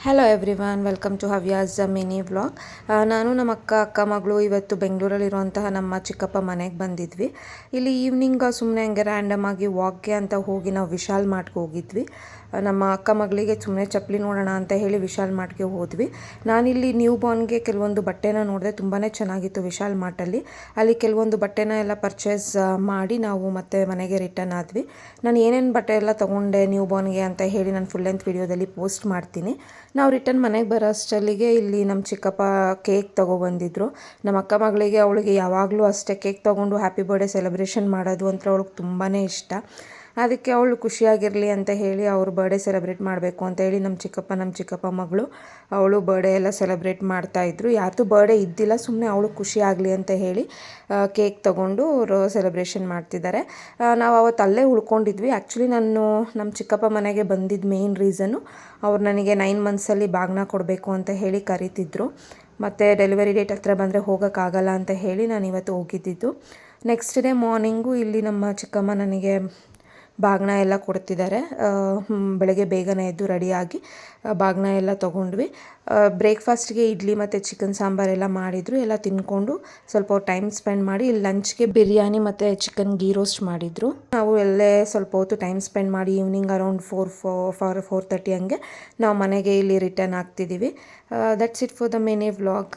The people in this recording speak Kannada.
Hello everyone, welcome to Havya's mini vlog. ನಾನು ನಮ್ಮ ಅಕ್ಕ ಮಗಳು ಇವತ್ತು ಬೆಂಗಳೂರಲ್ಲಿರುವಂತಹ ನಮ್ಮ ಚಿಕ್ಕಪ್ಪ ಮನೆಗೆ ಬಂದಿದ್ವಿ. ಇಲ್ಲಿ ಈವ್ನಿಂಗ್ ಸುಮ್ಮನೆ ಹಂಗೆ ರ್ಯಾಂಡಮ್ ಆಗಿ ವಾಕ್ಗೆ ಅಂತ ಹೋಗಿ ನಾವು ವಿಶಾಲ್ ಮಾರ್ಟ್ಗೆ ಹೋಗಿದ್ವಿ. ನಮ್ಮ ಅಕ್ಕ ಮಗಳಿಗೆ ಸುಮ್ಮನೆ ಚಪ್ಪಲಿ ನೋಡೋಣ ಅಂತ ಹೇಳಿ ವಿಶಾಲ್ ಮಾರ್ಟ್ಗೆ ಹೋದ್ವಿ. ನಾನಿಲ್ಲಿ ನ್ಯೂ ಬಾರ್ನ್ಗೆ ಕೆಲವೊಂದು ಬಟ್ಟೆನ ನೋಡಿದೆ, ತುಂಬಾ ಚೆನ್ನಾಗಿತ್ತು ವಿಶಾಲ್ ಮಾರ್ಟಲ್ಲಿ. ಅಲ್ಲಿ ಕೆಲವೊಂದು ಬಟ್ಟೆನ ಎಲ್ಲ ಪರ್ಚೇಸ್ ಮಾಡಿ ನಾವು ಮತ್ತೆ ಮನೆಗೆ ರಿಟರ್ನ್ ಆದ್ವಿ. ನಾನು ಏನೇನು ಬಟ್ಟೆ ಎಲ್ಲ ತೊಗೊಂಡೆ ನ್ಯೂ ಬಾರ್ನ್ಗೆ ಅಂತ ಹೇಳಿ ನಾನು ಫುಲ್ ಲೆಂತ್ ವಿಡಿಯೋದಲ್ಲಿ ಪೋಸ್ಟ್ ಮಾಡ್ತೀನಿ. ನಾವು ರಿಟರ್ನ್ ಮನೆಗೆ ಬರೋ ಅಷ್ಟಲ್ಲಿಗೆ ಇಲ್ಲಿ ನಮ್ಮ ಚಿಕ್ಕಪ್ಪ ಕೇಕ್ ತೊಗೊಬಂದಿದ್ರು. ನಮ್ಮ ಅಕ್ಕ ಮಗಳಿಗೆ, ಅವಳಿಗೆ ಯಾವಾಗಲೂ ಅಷ್ಟೇ ಕೇಕ್ ತೊಗೊಂಡು ಹ್ಯಾಪಿ ಬರ್ಡೇ ಸೆಲೆಬ್ರೇಷನ್ ಮಾಡೋದು ಅಂತ ಅವಳಿಗೆ ತುಂಬಾ ಇಷ್ಟ. ಅದಕ್ಕೆ ಅವಳು ಖುಷಿಯಾಗಿರಲಿ ಅಂತ ಹೇಳಿ ಅವರು ಬರ್ಡೇ ಸೆಲೆಬ್ರೇಟ್ ಮಾಡಬೇಕು ಅಂತ ಹೇಳಿ ನಮ್ಮ ಚಿಕ್ಕಪ್ಪ ಮಗಳು ಅವಳು ಬರ್ಡೇ ಎಲ್ಲ ಸೆಲೆಬ್ರೇಟ್ ಮಾಡ್ತಾಯಿದ್ರು. ಯಾರ್ದು ಬರ್ಡೇ ಇದ್ದಿಲ್ಲ, ಸುಮ್ಮನೆ ಅವಳು ಖುಷಿ ಆಗಲಿ ಅಂತ ಹೇಳಿ ಕೇಕ್ ತೊಗೊಂಡು ಅವರು ಸೆಲೆಬ್ರೇಷನ್ ಮಾಡ್ತಿದ್ದಾರೆ. ನಾವು ಅವತ್ತು ಅಲ್ಲೇ ಉಳ್ಕೊಂಡಿದ್ವಿ. ಆ್ಯಕ್ಚುಲಿ ನಾನು ನಮ್ಮ ಚಿಕ್ಕಪ್ಪ ಮನೆಗೆ ಬಂದಿದ್ದ ಮೇಯ್ನ್ ರೀಸನ್ನು, ಅವ್ರು ನನಗೆ 9 ಮಂತ್ಸಲ್ಲಿ ಬಾಗಿನ ಕೊಡಬೇಕು ಅಂತ ಹೇಳಿ ಕರೀತಿದ್ರು. ಮತ್ತು ಡೆಲಿವರಿ ಡೇಟ್ ಹತ್ರ ಬಂದರೆ ಹೋಗೋಕ್ಕಾಗಲ್ಲ ಅಂತ ಹೇಳಿ ನಾನು ಇವತ್ತು ಹೋಗಿದ್ದಿದ್ದು. ನೆಕ್ಸ್ಟ್ ಡೇ ಮಾರ್ನಿಂಗು ಇಲ್ಲಿ ನಮ್ಮ ಚಿಕ್ಕಮ್ಮ ನನಗೆ ಬಾಗಿನ ಎಲ್ಲ ಕೊಡ್ತಿದ್ದಾರೆ. ಬೆಳಗ್ಗೆ ಬೇಗನೆ ಎದ್ದು ರೆಡಿಯಾಗಿ ಬಾಗಿನ ಎಲ್ಲ ತೊಗೊಂಡ್ವಿ. ಬ್ರೇಕ್ಫಾಸ್ಟ್ಗೆ ಇಡ್ಲಿ ಮತ್ತು ಚಿಕನ್ ಸಾಂಬಾರೆಲ್ಲ ಮಾಡಿದರು. ಎಲ್ಲ ತಿಂದ್ಕೊಂಡು ಸ್ವಲ್ಪ ಟೈಮ್ ಸ್ಪೆಂಡ್ ಮಾಡಿ ಇಲ್ಲಿ ಲಂಚ್ಗೆ ಬಿರಿಯಾನಿ ಮತ್ತು ಚಿಕನ್ ಗೀ ರೋಸ್ಟ್ ಮಾಡಿದರು. ನಾವು ಎಲ್ಲೇ ಸ್ವಲ್ಪ ಹೊತ್ತು ಟೈಮ್ ಸ್ಪೆಂಡ್ ಮಾಡಿ ಈವ್ನಿಂಗ್ ಅರೌಂಡ್ 4:30 ಹಂಗೆ ನಾವು ಮನೆಗೆ ಇಲ್ಲಿ ರಿಟರ್ನ್ ಆಗ್ತಿದ್ದೀವಿ. That's it for the mini vlog.